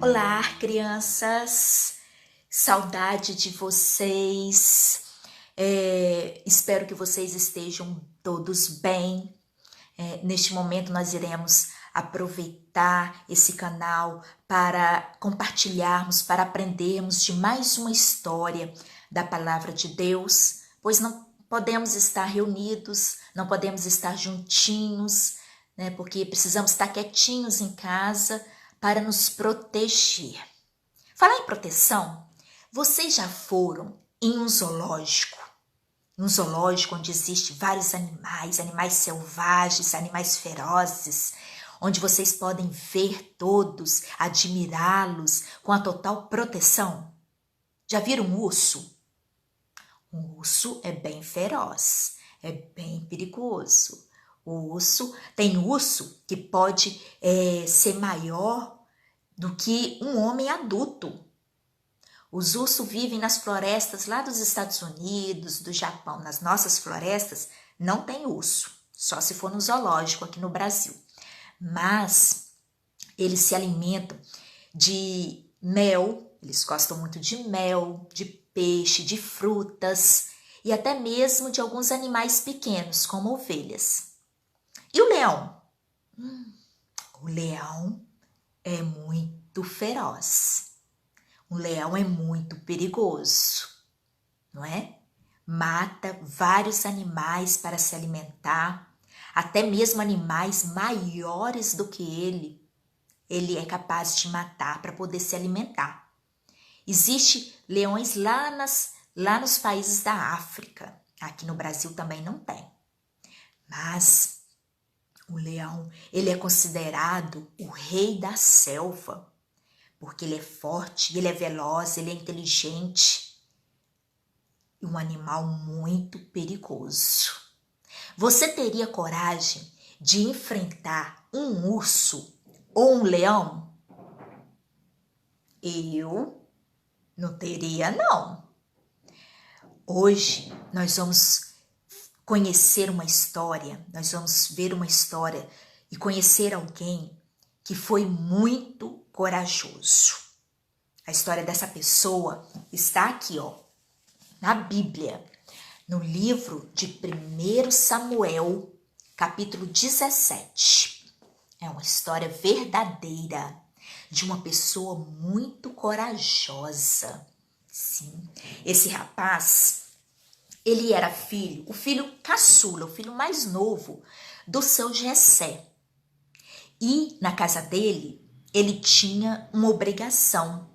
Olá, crianças! Saudade de vocês. Espero que vocês estejam todos bem. Neste momento nós iremos aproveitar esse canal para compartilharmos, para aprendermos de mais uma história da Palavra de Deus, pois não podemos estar reunidos, não podemos estar juntinhos, né? Porque precisamos estar quietinhos em casa para nos proteger. Falar em proteção, vocês já foram em um zoológico? Um zoológico onde existem vários animais selvagens, animais ferozes, onde vocês podem ver todos, admirá-los com a total proteção. Já viram um urso? Um urso é bem feroz, é bem perigoso. Tem urso que pode ser maior do que um homem adulto. Os ursos vivem nas florestas lá dos Estados Unidos, do Japão. Nas nossas florestas não tem urso, só se for no zoológico aqui no Brasil. Mas eles se alimentam de mel, eles gostam muito de mel, de peixe, de frutas e até mesmo de alguns animais pequenos, como ovelhas. E o leão? O leão é muito feroz. O leão é muito perigoso, não é? Mata vários animais para se alimentar, até mesmo animais maiores do que ele. Ele é capaz de matar para poder se alimentar. Existem leões lá nos países da África. Aqui no Brasil também não tem. Mas o leão, ele é considerado o rei da selva, porque ele é forte, ele é veloz, ele é inteligente e um animal muito perigoso. Você teria coragem de enfrentar um urso ou um leão? Eu não teria, não. Hoje nós vamos conhecer uma história, nós vamos ver uma história e conhecer alguém que foi muito corajoso. A história dessa pessoa está aqui, na Bíblia, no livro de 1 Samuel, capítulo 17. É uma história verdadeira de uma pessoa muito corajosa. Sim, esse rapaz, ele era o filho caçula, o filho mais novo do seu Jessé. E na casa dele, ele tinha uma obrigação.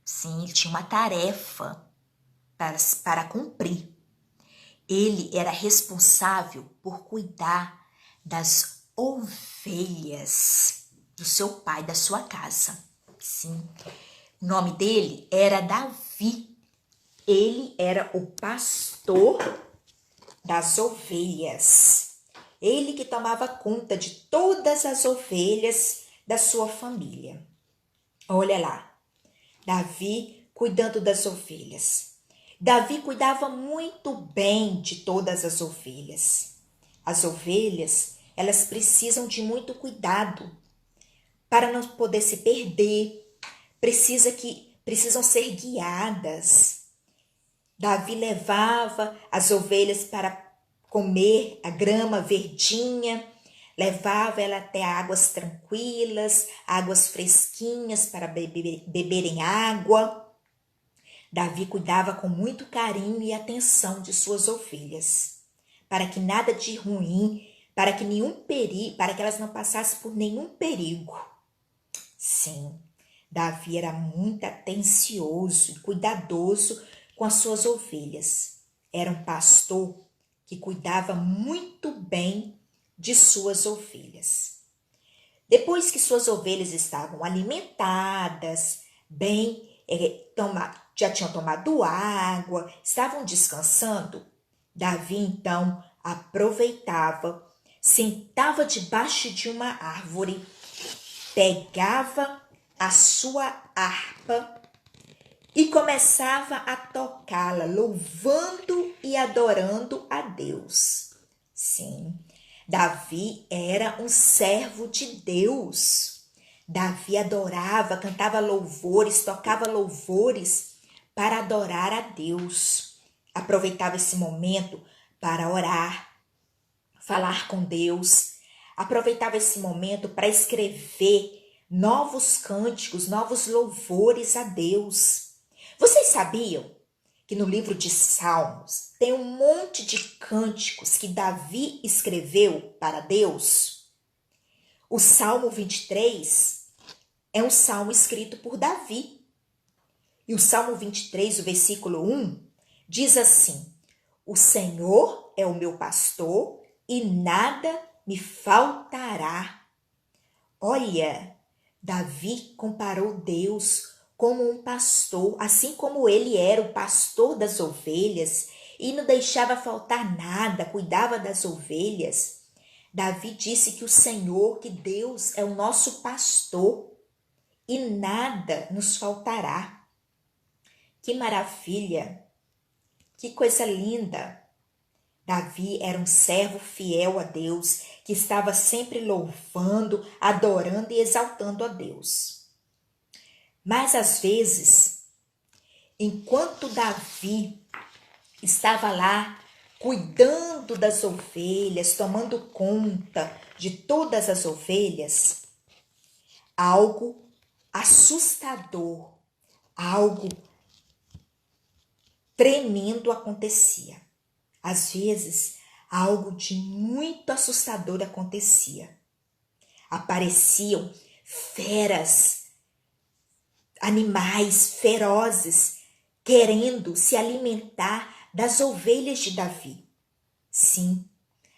Sim, ele tinha uma tarefa para cumprir. Ele era responsável por cuidar das ovelhas do seu pai, da sua casa. Sim, o nome dele era Davi. Ele era o pastor das ovelhas. Ele que tomava conta de todas as ovelhas da sua família. Olha lá, Davi cuidando das ovelhas. Davi cuidava muito bem de todas as ovelhas. As ovelhas, elas precisam de muito cuidado para não poder se perder. Precisam ser guiadas. Davi levava as ovelhas para comer a grama verdinha, levava ela até águas tranquilas, águas fresquinhas para beberem água. Davi cuidava com muito carinho e atenção de suas ovelhas, para que nada de ruim, para que elas não passassem por nenhum perigo. Sim, Davi era muito atencioso e cuidadoso com as suas ovelhas. Era um pastor que cuidava muito bem de suas ovelhas. Depois que suas ovelhas estavam alimentadas, já tinham tomado água, estavam descansando, Davi então aproveitava, sentava debaixo de uma árvore, pegava a sua harpa e começava a tocá-la, louvando e adorando a Deus. Sim, Davi era um servo de Deus. Davi adorava, cantava louvores, tocava louvores para adorar a Deus. Aproveitava esse momento para orar, falar com Deus. Aproveitava esse momento para escrever novos cânticos, novos louvores a Deus. Vocês sabiam que no livro de Salmos tem um monte de cânticos que Davi escreveu para Deus? O Salmo 23 é um salmo escrito por Davi. E o Salmo 23, o versículo 1, diz assim: o Senhor é o meu pastor e nada me faltará. Olha, Davi comparou Deus como um pastor, assim como ele era o pastor das ovelhas e não deixava faltar nada, cuidava das ovelhas. Davi disse que o Senhor, que Deus é o nosso pastor e nada nos faltará. Que maravilha! Que coisa linda! Davi era um servo fiel a Deus, que estava sempre louvando, adorando e exaltando a Deus. Mas às vezes, enquanto Davi estava lá cuidando das ovelhas, tomando conta de todas as ovelhas, algo assustador, algo tremendo acontecia. Às vezes, algo de muito assustador acontecia. Apareciam feras, animais ferozes, querendo se alimentar das ovelhas de Davi. Sim,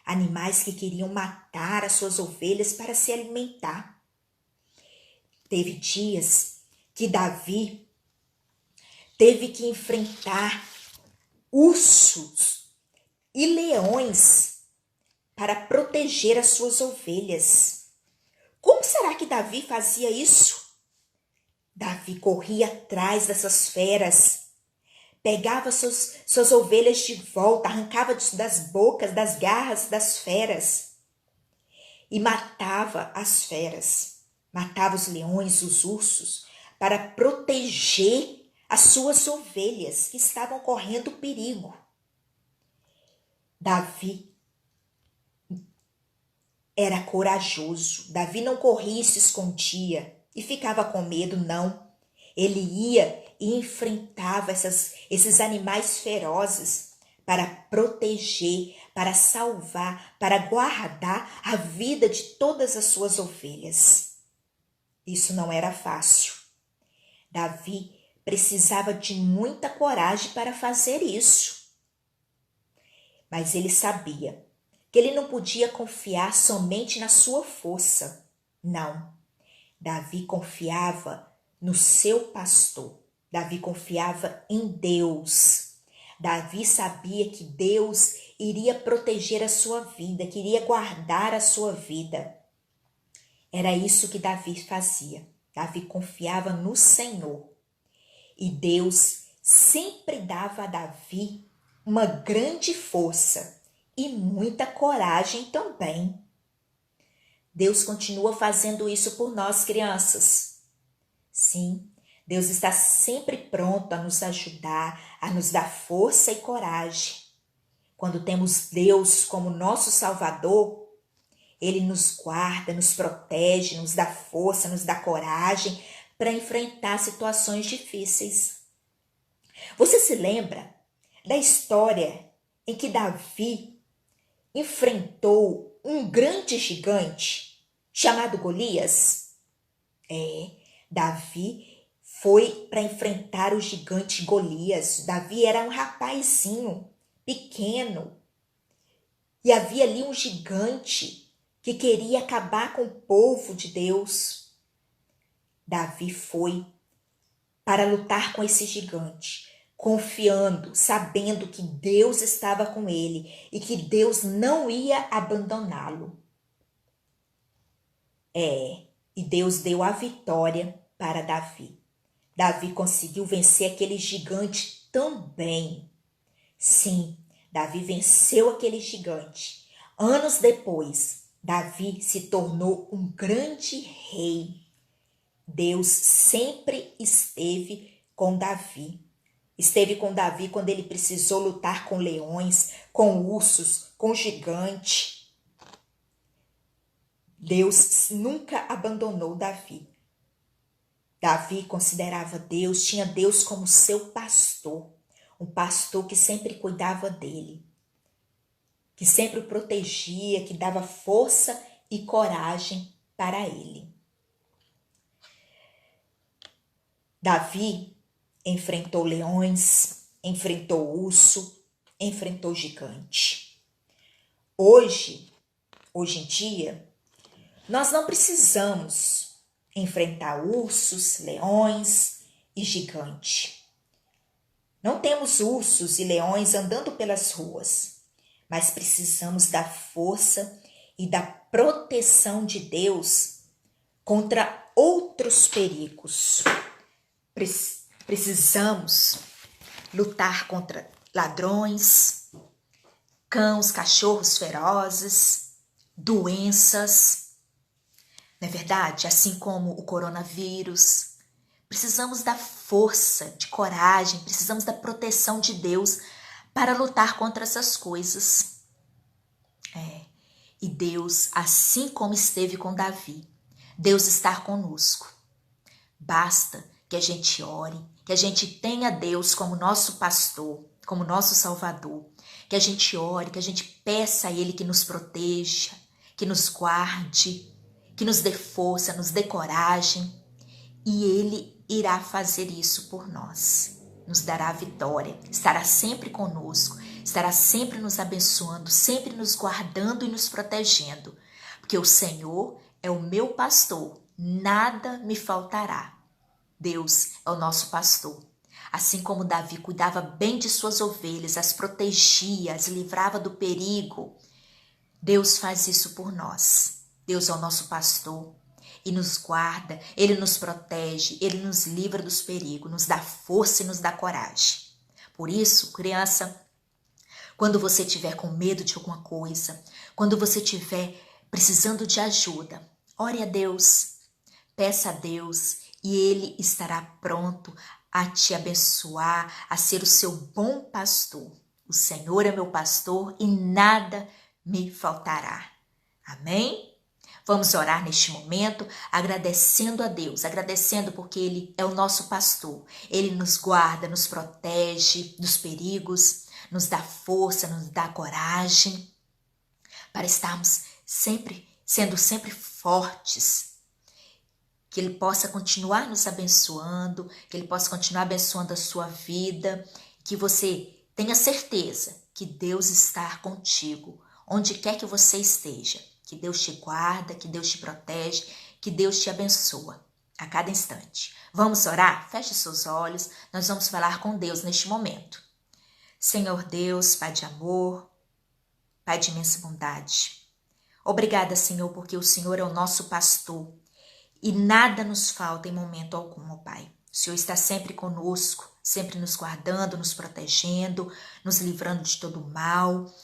animais que queriam matar as suas ovelhas para se alimentar. Teve dias que Davi teve que enfrentar ursos e leões para proteger as suas ovelhas. Como será que Davi fazia isso? Davi corria atrás dessas feras, pegava suas ovelhas de volta, arrancava das bocas, das garras das feras e matava as feras, matava os leões, os ursos, para proteger as suas ovelhas que estavam correndo perigo. Davi era corajoso. Davi não corria e se escondia e ficava com medo, não. Ele ia e enfrentava esses animais ferozes para proteger, para salvar, para guardar a vida de todas as suas ovelhas. Isso não era fácil. Davi precisava de muita coragem para fazer isso. Mas ele sabia que ele não podia confiar somente na sua força. Não. Davi confiava no seu pastor. Davi confiava em Deus. Davi sabia que Deus iria proteger a sua vida, que iria guardar a sua vida. Era isso que Davi fazia. Davi confiava no Senhor. E Deus sempre dava a Davi uma grande força e muita coragem também. Deus continua fazendo isso por nós, crianças. Sim, Deus está sempre pronto a nos ajudar, a nos dar força e coragem. Quando temos Deus como nosso Salvador, Ele nos guarda, nos protege, nos dá força, nos dá coragem para enfrentar situações difíceis. Você se lembra da história em que Davi enfrentou um grande gigante chamado Golias? Davi foi para enfrentar o gigante Golias. Davi era um rapazinho pequeno e havia ali um gigante que queria acabar com o povo de Deus. Davi foi para lutar com esse gigante, confiando, sabendo que Deus estava com ele e que Deus não ia abandoná-lo. E Deus deu a vitória para Davi. Davi conseguiu vencer aquele gigante também. Sim, Davi venceu aquele gigante. Anos depois, Davi se tornou um grande rei. Deus sempre esteve com Davi. Esteve com Davi quando ele precisou lutar com leões, com ursos, com gigante. Deus nunca abandonou Davi. Davi considerava Deus, tinha Deus como seu pastor. Um pastor que sempre cuidava dele, que sempre o protegia, que dava força e coragem para ele. Davi enfrentou leões, enfrentou urso, enfrentou gigante. Hoje em dia, nós não precisamos enfrentar ursos, leões e gigante. Não temos ursos e leões andando pelas ruas, mas precisamos da força e da proteção de Deus contra outros perigos. Precisamos lutar contra ladrões, cães, cachorros ferozes, doenças. Não é verdade? Assim como o coronavírus. Precisamos da força, de coragem, precisamos da proteção de Deus para lutar contra essas coisas. E Deus, assim como esteve com Davi, Deus está conosco. Basta que a gente ore, que a gente tenha Deus como nosso pastor, como nosso salvador, que a gente ore, que a gente peça a Ele que nos proteja, que nos guarde, que nos dê força, nos dê coragem, e Ele irá fazer isso por nós, nos dará a vitória, estará sempre conosco, estará sempre nos abençoando, sempre nos guardando e nos protegendo, porque o Senhor é o meu pastor, nada me faltará. Deus é o nosso pastor. Assim como Davi cuidava bem de suas ovelhas, as protegia, as livrava do perigo, Deus faz isso por nós. Deus é o nosso pastor e nos guarda, Ele nos protege, Ele nos livra dos perigos, nos dá força e nos dá coragem. Por isso, criança, quando você estiver com medo de alguma coisa, quando você estiver precisando de ajuda, ore a Deus, peça a Deus e Ele estará pronto a te abençoar, a ser o seu bom pastor. O Senhor é meu pastor e nada me faltará. Amém? Vamos orar neste momento, agradecendo a Deus, agradecendo porque Ele é o nosso pastor. Ele nos guarda, nos protege dos perigos, nos dá força, nos dá coragem para estarmos sendo sempre fortes. Que Ele possa continuar nos abençoando, que Ele possa continuar abençoando a sua vida, que você tenha certeza que Deus está contigo, onde quer que você esteja. Que Deus te guarda, que Deus te protege, que Deus te abençoa a cada instante. Vamos orar? Feche seus olhos, nós vamos falar com Deus neste momento. Senhor Deus, Pai de amor, Pai de imensa bondade. Obrigada, Senhor, porque o Senhor é o nosso pastor e nada nos falta em momento algum, ó Pai. O Senhor está sempre conosco, sempre nos guardando, nos protegendo, nos livrando de todo o mal,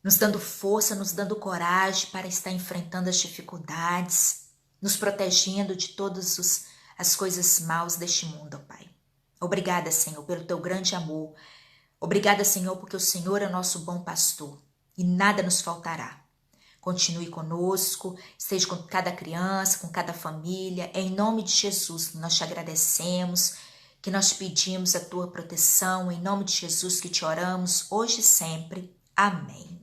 nos dando força, nos dando coragem para estar enfrentando as dificuldades, nos protegendo de todas as coisas maus deste mundo, ó Pai. Obrigada, Senhor, pelo teu grande amor. Obrigada, Senhor, porque o Senhor é o nosso bom pastor e nada nos faltará. Continue conosco, esteja com cada criança, com cada família. É em nome de Jesus que nós te agradecemos, que nós pedimos a tua proteção. Em nome de Jesus que te oramos hoje e sempre. Amém.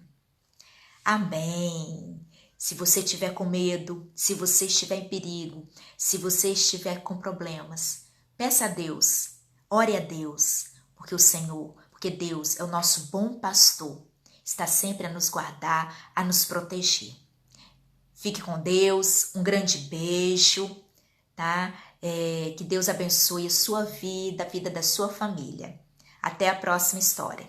Amém. Se você estiver com medo, se você estiver em perigo, se você estiver com problemas, peça a Deus, ore a Deus, porque Deus é o nosso bom pastor, está sempre a nos guardar, a nos proteger. Fique com Deus, um grande beijo, tá? Que Deus abençoe a sua vida, a vida da sua família. Até a próxima história.